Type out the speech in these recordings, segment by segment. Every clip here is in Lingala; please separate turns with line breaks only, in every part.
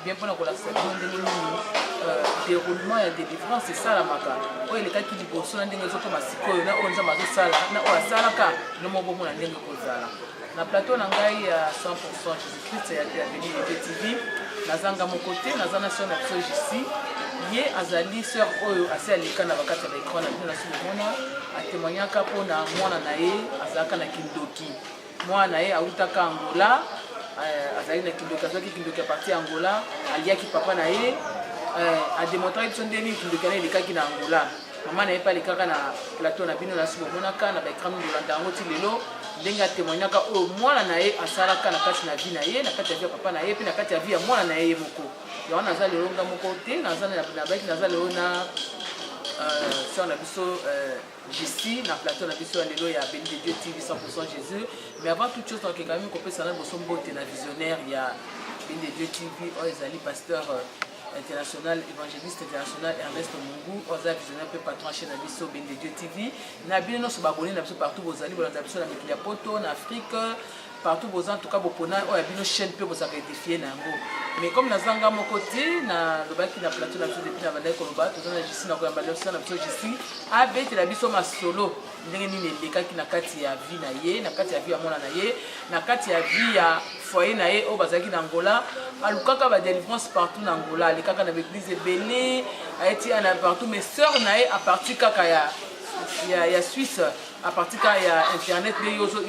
bien pour la déroulement et délivrance, c'est ça la maca. Oui, les cas qui disent que les gens sont massicaux, on a mazou sala, on a sala ka, le mot bon on a n'engue kozala. Na plateau nangai à 100% Jésus-Christ et à venir de TV. Nazanga mon côté, nazana sur la pseudo ici. Yé azali sœur oyo assez alika na bakati ya l'écran na bino na simona a témoigner ka pona mwana na ye azaka na kindoki. Mwana na ye autaka Angola, azali na kindoki azaki kindoki à partir Angola, aliaki papa na ye a démontré que son demi kindoki na likaki na Angola. Maman na ye pa likaka na plateau na bino na simona ka na ba écran de landango ti lelo. Denga témoigner ka o mwana na ye asalaka na kati na vie na ye na kati ya vie papa na ye pe na kati ya vie ya mwana na ye moko. Ya wana za lelo nga moko te na za na baki na za lelo na sur la biso ici na plateau na biso lelo ya Béni de Dieu TV 100% Jésus. Mais avant toute chose donc quand même qu'on peut ça na boso mbote na visionnaire ya Béni de Dieu TV o ezali pasteur international, évangéliste international Ernest Mungu, oza visionnaire pe patron chaîne na biso Béni de Dieu TV. Na bino no so baboni na biso partout bozali bolanda biso na mikili ya poto na Afrique partout en tout cas bopona o ya bino chaîne pe bozaka édifier nango. Mais comme nazanga mon côté na lobaki na plateau na biso depuis na bandai koloba tozana ici na koyamba leso na biso ici abete la biso masolo ndenge nini elekaki na kati ya vie na ye na kati ya vie ya mwana na ye na kati ya vie ya foyer na ye o bazaki na Angola alukaka ba délivrance partout na Angola alikaka na église ebele aeti ana partout mais sœur na ye a partir kaka ya Suisse à partir ya internet be yozo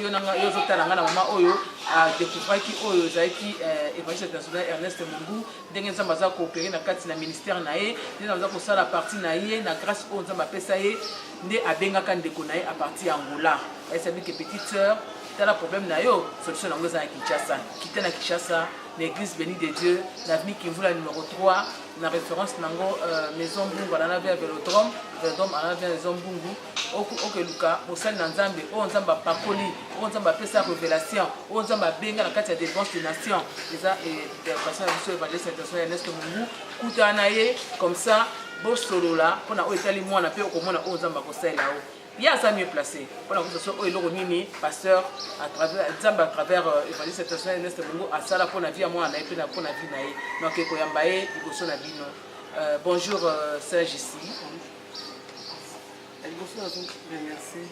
talanga na mama oyo a découvrir ki oyo zaki évangéliste international Ernest Mungu ndenge nzamba za coopérer na kati na ministère na ye ndenge nzamba ko sala partie na ye na grâce o nzamba pesa ye nde abengaka ndeko na ye à partir ya Angola elle s'habille que petite sœur t'as problème na yo solution na ngoza na Kinshasa quitter na Kinshasa l'église Béni de Dieu l'avenue Kimvula numéro 3 la référence nango maison Bungu na vers Vélodrome à la maison Bungu ok Luka mosali na Nzambe o Nzamba pakoli o Nzamba pesa révélation o Nzamba benga na kati ya défense des nations eza pasteur biso évangéliste international Ernest Mungu kutana ye comme ça bo solola pona o etali mwana pe okomona o Nzamba kosala o il y a ça mieux placé. Pour la conversation, il y a pasteur à travers évangéliste international Ernest Mungu à ça pour la vie à moi, on a pour la vie naïe. Donc il y a mbaye, il y a bino. Bonjour Serge ici.
Bonjour à vous, remercier.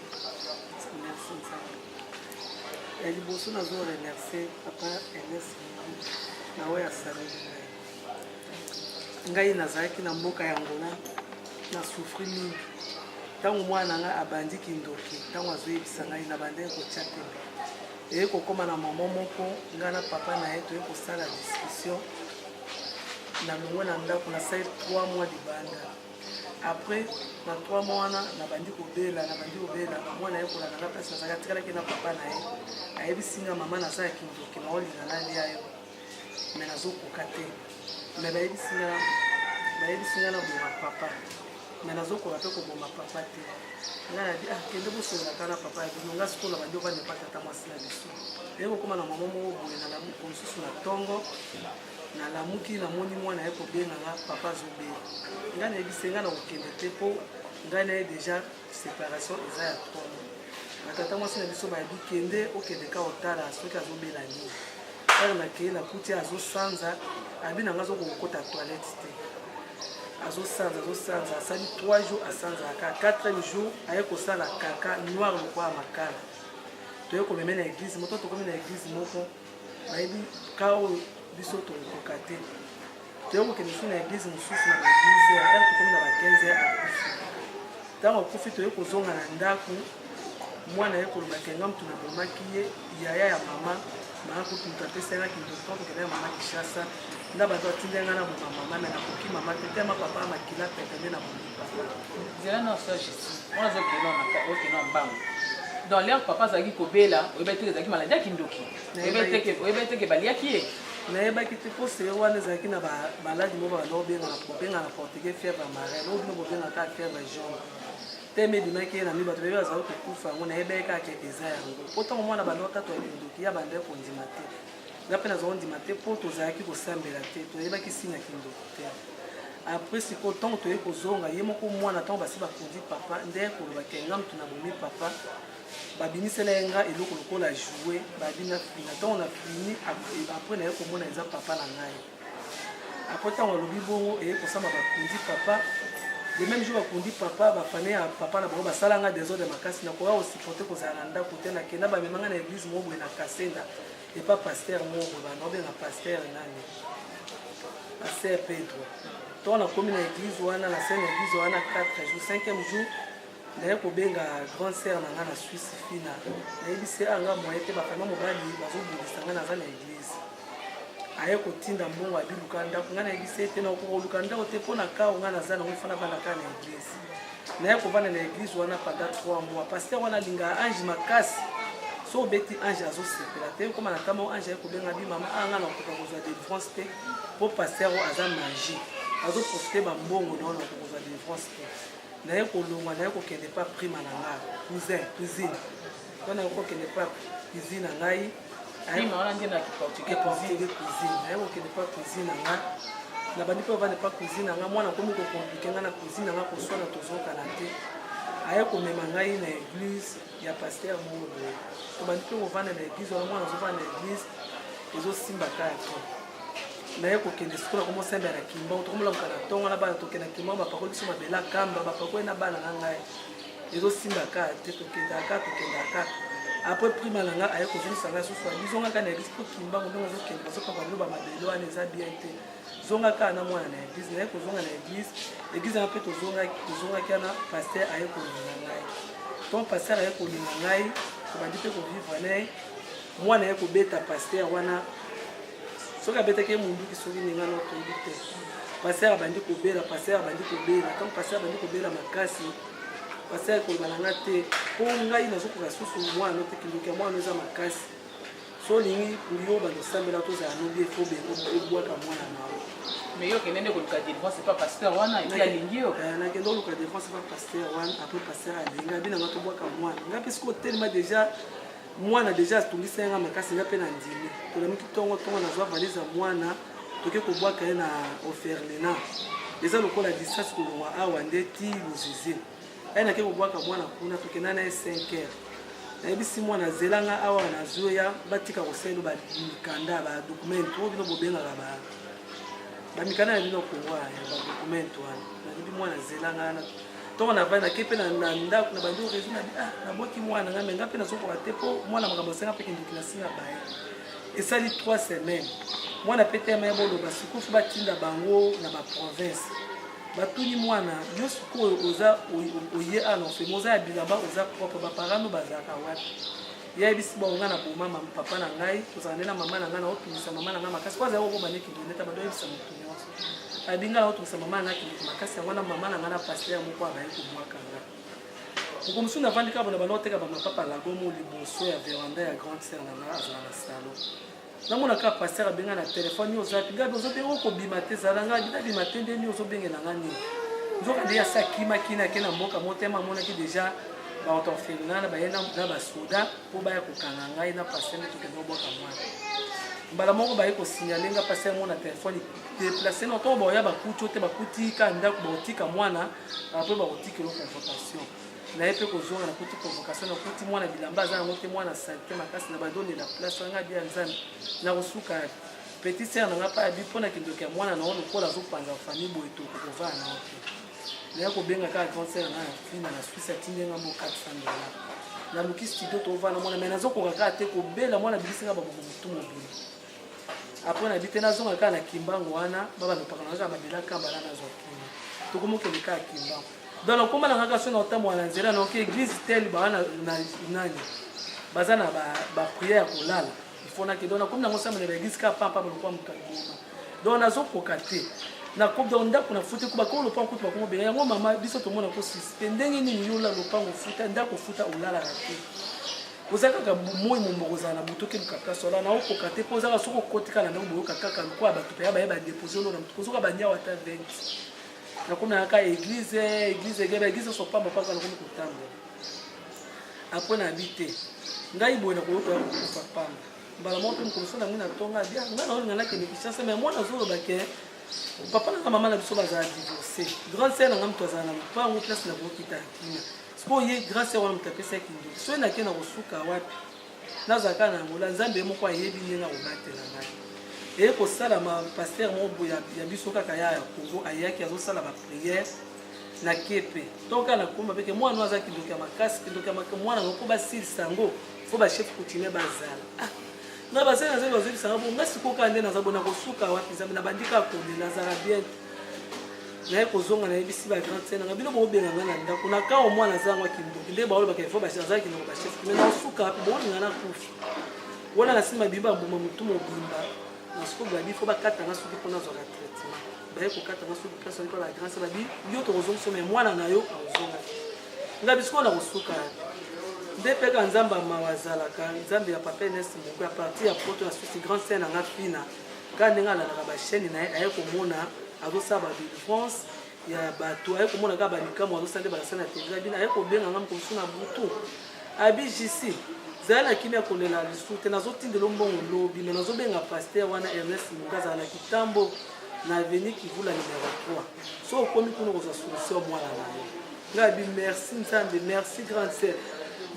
Bonjour à vous, remercier papa Ernest Mungu. Na wewe asante. Ngai nazaki na mboka ya Angola na souffrir mingi. Tango mwana nga abandi kindoki tango azoyebisa ngai na bande kotia tembe eye kokoma na mama moko nga na papa na ye toye kosala discussion na longwe na ndako na sai 3 mois libanda après na 3 mois wana na bandi kobela mwana ye kolanda nga place nazalaka tikalaki na papa na ye ayebisi nga mama naza ya kindoki na olinga nalia yo me nazokoka te me bayebisi nga na boma papa mais nazokola pe koboma papa te nga na di kende bosola kana papa bino nga sikola bandi ovande pa tata mwasi na biso eye kokoma na mama moko boye na lamuki mosusu na ntongo na lamuki namoni mwana ye kobenga nga papa azobela nga nayebise nga na kokende te mpo ngai na ye déjà séparation eza ya 3 mois na tata mwasi na biso bayebi kende okende ka otala soki azobela nini ere nakeye nakuti azosanza abi na nga azokokota toilette te azosanza asali 3 jours asanzaka 4e jour aye kosala kaka noir lokwa makala toye komeme na église moto tokomi na église moko bayebi ka oyo biso tokoka te toye kokende su na église mosusu na baéglise ere tokomi na ba 15 heures akufi ntango akufi toye kozonga na ndako mwana ye kolobaka nga mutu na bomaki ye yaya ya mama kutu mutu apesanga kindoki tokende ya mama Kinshasa nda bato atindenga na boma mama me nakoki mama te tema papa makila petende na bomi papa
zela na Serge ici on azokena mbango dans l'air papa azalaki kobela oyebaki te ezalaki maladi ya kindoki oyebaki teke baliaki ye
nayebaki te mpo sere wana ezalaki na baladi moko banda kobenga na portugais fièvre marraine oyo bino bobenga kaka fièvre jaune te medimaki ye na mi bato bebi bazalaki kokufa yango nayebaki kaka eza yango mpo ntango mwana banda okatwa kindoki ya banda kondima te nga mpe nazala ondima te mpo tozalaki kosambela te toyebaki sinya kindoki te après sikoyo ntango toye kozonga ye moko mwana ntango basi bakondi papa nde kolobaki nga mutu na bomi papa babimisela ye nga eloko lokola joue babina fina ntango na fini après naye komona eza papa na ngai après ntango alobi bongo eye kosamba bakundi papa le même jour bakundi papa bafamille ya papa na bango basalanga desordre makasi nakoya kosiporte kozala na ndako te nakenda bamemanga na église moko boye na kasenda epa paster moko bana obenga paster nani paster Pedro ntango nakomi na église wana na scène église wana 4 jours 5e jour naye kobenga grande sœur na nga na Suisse fina nayebi se anga moye te bafamille mobali bazobundisa nga naza na église aye kotinda mbongo abiluka ndako nga nayebi se te nakoluka ndako te mpo na kao nga naza nango fana vandaka na église naye kovanda na église wana pendant 3 mois paster wana alinga ange makasi so obeti ange azosepela te koma na tama ange aye kobenga bi mama anga nakoka kozwa délivrance te mpo paster o aza magie azoprofite bambongo na wana kokozwa délivrance te naye kolongwa naye kokende pa prima na nga cousine to naye kokende pa cousine na ngai cuisine naye kokende pa cuisine na nga na bandi mpe ovande pa cuisine na nga mwana komi kokomplike nga na cuisine na nga koswana tozokana te aye komema ngai na église ya paster moko boye to bandi mpe kovanda na église wana mwana azovanda na église ezosimba kaka te naye kokende sikola komosembela na kimbango tokomolamuka na ntongo na bana tokende na kimbango bapakoli biso mabela kamba bapakoli na bana na ngai ezosimba kaka te tokendaka après prima na nga aye kozongisa ngai susu bizongaka na église mpo kimbango ndenge ozokende bazopaka biloba mabele wana eza bien te zongaka na mwana na église naye kozonga na église wana mpe tozongaki wana paster aye kolinga ngai ton paster aye kolinga ngai tobandi mpe kovivre naye mwana aye kobeta paster wana soki abetaki munduki soki ninga no toyebi te paster abandi kobela ntango paster abandi kobela makasi paster kolobana nga te mpo ngai nazokoka susu mwana te kindoki ya mwana eza makasi so olingi yo bandosambela tozala nobi efo ebwaka mwana nao
mais yo okende nde koluka délivrance epa paster wana epi alingi yo
nakende oluka délivrance epa paster wana apres paster alingi abi nanga tobwaka mwana nga mpe soki otelema déjà mwana deja atungisa yanga makasi nga mpe na ndimi tolamiki ntongo nazwa valise ya mwana toke kobwaka ye na oferlena eza lokola distance kolongwa awa nde ti luzizi aye nake kobwaka mwana kuna tokenda na ye 5 heures nayebisi mwana azelanga awa nazoya batika koselo bamikanda badocumente oyo bino bobengaka bamikanda ya bino kongwa ya badocumente wana nayebi mwana azelanga ntongo navai nake mpe na ndako na bandi orezo nabi nabwaki mwana nga me nga mpe nazokoka te mpo mwana makambo asenga mpe kindoki nasinga baye esali 3 semaines mwana mpe tema ya boloba sikoyo batinda bango na baprovince batuni mwana yo sikoyo oza oye ana ofema oza ya bilamba oza propre baparano bazalaka wapi yayebisi baonga na boma papa na ngai tozala nde na mama na ngai na opimisa mama na ngai makasi po azali kokobane kindoneta badoyebisa motu nyonso abinga na otungisa mama na kindoki makasi yango na mama na ngai na paster moko abaye kobwaka nga mokomosu navandi kaka bona bana oteka bamapapa lagomo liboso ya veranda ya grande sœur na ngai azala na salon namonaka paster abenga na telefone ozapi ngabi ozobenga okobima te ezala ngai binabima te ndeni ozobengela nga nini nzoka nde yasi akimakini ake na mboka motema amonaki deja baotorfelina baye na basoda mpo baya kokanga ngai na paster nde tokende obwaka mwana mbala moko baye kosignale nga paster yango na telefone deplace na ntongo baoya bakuti ote bakutika ndako baotika mwana apres bakotikela convocation naye mpe kozonga nakuti convocation nakuti mwana bilamba aza yango te mwana salite makasi na badonela place anga bia nzambe nakosuka petit sere nanga mpa yabi mpo na kindoki ya mwana nao lokola azopanza famille boye tokokovaa nao te naye kobenga kaka grand sere na fina na swisse atindenga mbo 400 $. naluki studio tovana mwana me nazokoka kaka te kobela mwana bibisinga babobo motu mobili apres nabi te nazonga kaka na kimbango wana babanopakana kaka mabela kambala nazwa kini tokomokende kaka kimbango donc nakoma na kaka so na otambola na nzela naoki église tele bawana nani baza na bapriere ya kolala ifonaki donc nakomi nango sambela baéglise kaka pampa balokwa mokaliboma donc nazokoka te nakomi donc ndako nafuti ko bakolo lopango kutu bakongo benga yango mama biso tomona ko sispe ndenge nini yola lopango futa ndako futa olalaka te oza kaka moi momboko ozala na butu okeluka place ola naokoka te mpo ozaka soki okotika na ndako boyoka kaka lokola bato mpe baye badepose olo na motu kozoka banyawa ata 20 nakomi naka église so pamba mpaka nakomi kotambola apres nabi te ngai boye nakoyokoya kokufa pamba mbala moko mpe mokomoso na ngai natonga bia ngai naolinga nakende kishasa me mwana azolobake papa na mama na biso bazala divorcé grande sœur nanga moto azala na lopango place na kokita akina siko ye grande sœur wana moto apesa kindoki soki nake na kosuka wapi nazalaka na ngola nzambe ye moko ayebi ndenge akobatela ngai et kosala ma pasteur moko ya biso kaka ya Congo ayaki azosala ba prière na kepe toka na komba peke mwana aza kindoki ya makasi kindoki ya mwana ngoko basilisa yango fo ba chef coutumier bazala na basala nzambe bazilisa yango ngasi koka nde nazabona kosuka wapi nzambe na bandika kolela zala bien naye kozonga na yebisi ba grand scène ngabino bo benganga na ndako na ka omwana azangwa kindoki nde baolo bakafo bashaza kindoki ba chef mais na suka wapi bo ngana kufi wala na sima bimba mbuma mutu mobimba na siko babi fo bakata na suki pona zwa traitement baye kokata na suki personne ko la grand scène babi yo to kozonga so mais mwana na yo azonga ngabisiko na kosuka nde peka nzamba mawazalaka nzambe ya papa Ernest Mungu a partir ya poto na suki grand scène nga fina ka ndenga na ba chaîne na aye komona azosaba de France ya bato aye komona ka balikamo azosande balasana tv bina aye kobenga ngam komsuna butu abi jisi zala kimia kolela lisute nazotindela mbongo lobi mais nazobenga pasteur wana Ernest Mungu azala kitambo na avenue Kivula numéro 3 so komi kuno ko solution mwana nayo ngabi merci nzambe merci grande sœur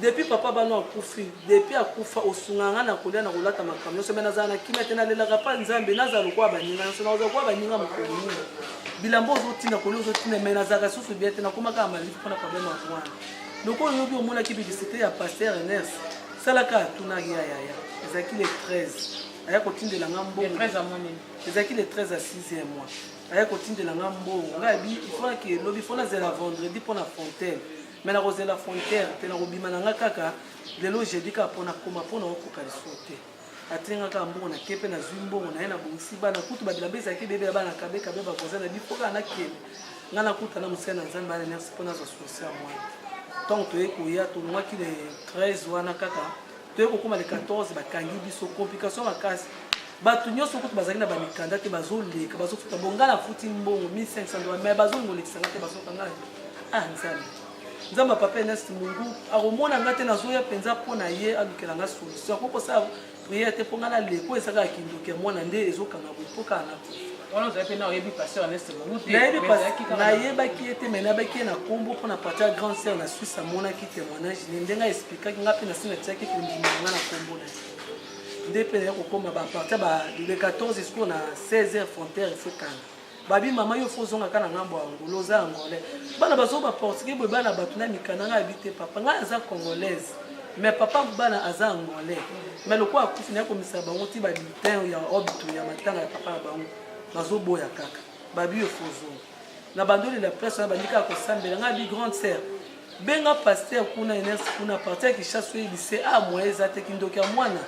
depuis papa bano akufi depuis akufa osunganga na kolia na kolata makamyo so mena zana kimia tena lela pa nzambe nazalo kwa baninga so nazo kwa baninga mukoni bilambo zotina kolio zotina mena zaka susu bien tena kuma kama malifu pona problème na mwana loko yobi omona ki publicité ya pasteur Ernest salaka tunagi ya ezaki le 13 aya kotindela ngambo
le 13 à mon
ezaki le 13 à 6e mois aya kotindela ngambo ngabi il faut que lobi fona zela vendredi pona fontaine mais na rozela fontaine te na robima na ngakaka lelo jeudi ka pona koma pona okoka lisote atenga ka mbongo na kepe na zwimbongo na ena bongisi bana kutu badila beza ke bebe bana kabe kabe ba voisin na bifoka na kele ngana kuta na musena nzambe ala merci pona za sosia moi donc to ekoya to mwaki le 13 wana kaka to ekokoma le 14 bakangi biso complication makasi bato nyonso kutu bazali na bamikanda te bazoleka bazofuta bongana futi mbongo 1500 dollars mais bazolingolekisanga te bazokanga nzambe nzamba papa Ernest Mungu akomona nga te nazoya mpenza mpona ye alukelanga solution akokosala priere te mpo nga na leko ezaka kindoki ya mwana nde ezokanga boepokana nayebaki ye te mai nayebaki ye na nkombo mpo na parti ya grande sœur na Suisse amonaki témoignage ne ndenge aexplikaki nga mpe na nsi natiaki kendimanga na nkombo na ye nde mpe naye kokoma baparti ya le 14 jusqu'au na 16h frontière efokanga babi mama yo fozonga kana ngambo angulo za angolais bana bazo ba portugais boy bana batuna mikana nga habite papa nga aza congolaise mais papa bana aza angolais mais lokwa akufi na komisa bango ti ba bulletin ya obito ya matanga ya papa bango bazo boya kaka babi yo fozonga na bandoli la presse na bandika ko sambela nga bi grande sœur benga pasteur kuna Ernest kuna partir ki chasse yi lycée a moyeza te kindoki ya mwana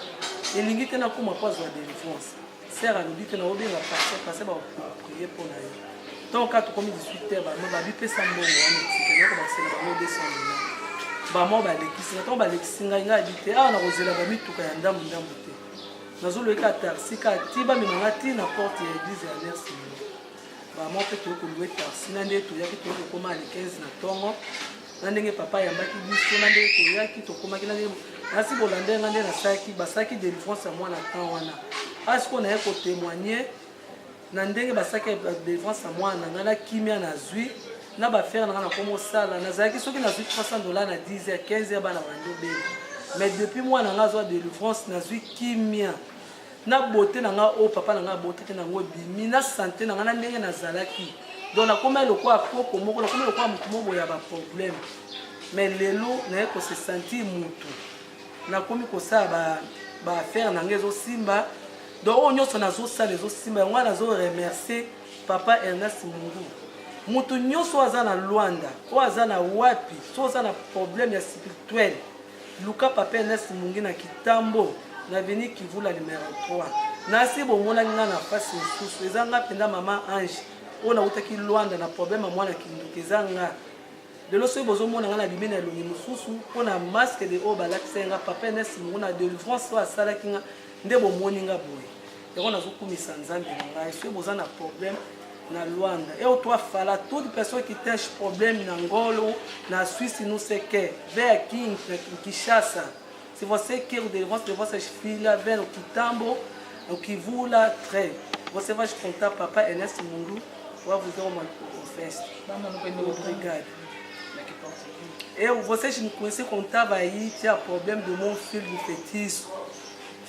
elingi te na kuma pas wa délivrance sœur alobi te na obenga passer ba prier pour na yo donc quand comme 18h ba ba bi pesa mbongo wana tikena ko basela ba 200 dollars ba mo ba lekisi na to ba lekisi nga habite a na kozela ba mituka ya ndambu te nazolo eka taxi ka tiba minanga ti na porte ya église ya Ernest ba mo pe to ko louer taxi na nde to yaki to ko koma le 15 na tongo na ndenge papa yambaki biso na nde to yaki to koma kina nde nasi bolande nga nde na saki basaki délivrance ya mwana temps wana asko na ko témoigner na ndenge basaki délivrance ya mwana nga na kimia na zwi na ba faire na komo sala na zaki soki na zwi 300 dollars na 10h 15h bana bando be mais depuis mwana nga zo délivrance na zwi kimia na beauté na nga o papa na nga beauté te na ngo bimi na santé na nga na ndenge na zalaki donc na koma le kwa poko moko na koma le kwa mutu moko ya ba problème mais lelo na ko se sentir mutu na komi ko sa ba faire na ngezo simba donc on nyonso na zo sala zo simba ngwa na zo remercier papa Ernest Mungu mutu nyonso aza na Luanda o aza na wapi so aza na problème ya spirituel luka papa Ernest Mungu na kitambo na avenue Kivula numéro 3 na si bomona nga na face susu ezanga penda mama Ange ona utaki Luanda na problème ya mwana kinduki ezanga lelo soki bozomona nga na bimene ya longi mosusu mpona masque de oyo balakisa nga papa Ernest Mungu na délivrance oyo asalaki nga nde bomoni nga boye yango nazokumisa nzambe na ngai soki boza na problème na Luanda et toi fala toute personne qui tâche problème na ngolo na Suisse nous c'est que vers Kinshasa si você quer o délivrance de vossas filhas vers o Kitambo o Kivula très você vai contar papa Ernest Mungu pour vous dar uma festa. Obrigado. Et vocês me conhecem quando estava aí, tinha problema do meu filho do feitiço.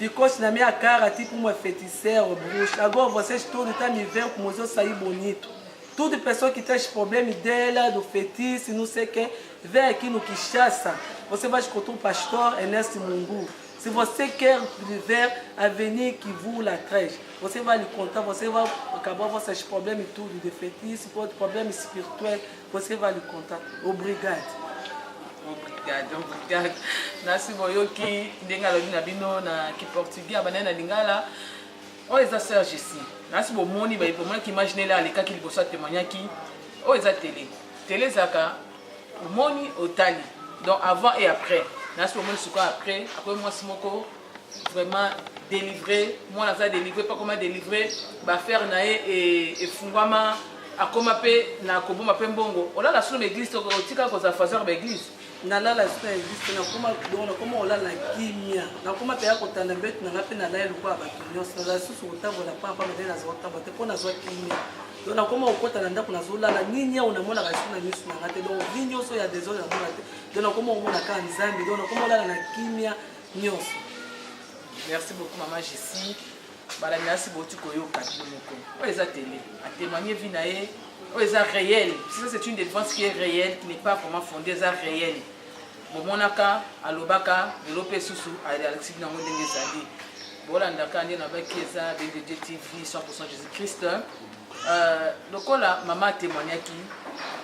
ficou na minha cara tipo uma feiticeira, bruxa. Agora vocês todos estão me vendo como eu saí bonito. Tudo pessoa que tem esse problema dela, do feitiço, não sei o que, vem aqui no Kinshasa. Você vai escutar o pastor Ernest Mungu. Se você quer viver a Avenida Kivu lá atrás, você vai lhe contar, você vai acabar vossos problemas tudo, de feitiço, problemas espirituais, você vai lhe contar. Obrigado.
Obrigado. Nasi boyoki ndenga lobi na bino na ki portugais abanana lingala. O eza Serge ici. Nasi bo moni ba ipo mona ki imaginer là les cas qui liboso témoigner qui o eza télé. Télé zaka moni otali. Donc avant et après. Nasi bo moni suka après moi simoko vraiment délivré, moi la ça délivré pas comment délivrer ba faire nae et fungwama akoma pe na koboma pe mbongo. Ola la solo église to tika ko za fazer ba église.
Nalala sina existe na koma olala kimia na koma pe akotanda betu na ngape na laye lokwa bato nyonso na susu kotambola papa mbele na zotambola te pona zwa kimia donc na koma okota na ndako na zolala nini unamona kasi na misu na ngate donc vinyo so ya des autres na te donc na koma omona ka nzambi donc na koma olala na kimia nyonso.
Merci beaucoup maman Jessie. Bala merci beaucoup koyoka moko. O eza télé a témoigner vie na ye. Oh, c'est réel. Si c'est une défense qui est réelle, qui n'est pas vraiment fondée, c'est réel. Momonaka, Alobaka, Velope Soussou, Alexis Nango Dengezali. Bolandaka, Ndiana Bakeza, BDG TV, 100% Jésus-Christ. Donc là, maman a témoigné qui,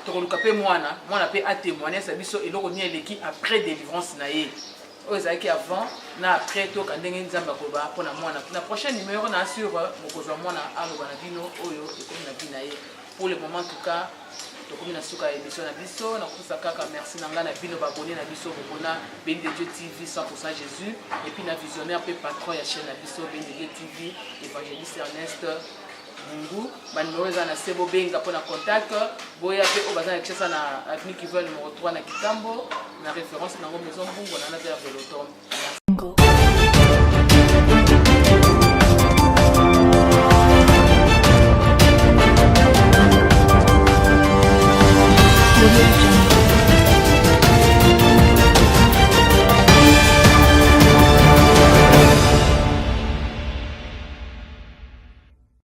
Torolukape Moana, moi a témoigné, ça biso et l'on est l'équipe après délivrance naïe. Oh, c'est qui avant, na après, tout quand Dengen Zambakoba, pour la moana. La prochaine numéro, na sur Mokozo Moana, Alobanavino, Oyo, et comme la Binaïe. Pour le moment en tout cas, tokomi na suka émission na biso na kusa kaka merci nanga na bino babonné na biso bokona BNDG TV 100% Jésus et puis na visionnaire pe patron ya chaîne na biso BNDG TV évangéliste Ernest Mungu banimero eza na sebo benga pona contact boya pe obaza na kisa na avenue qui veut numéro 3 na Kitambo na référence nango maison Mbungo na vers Velotome.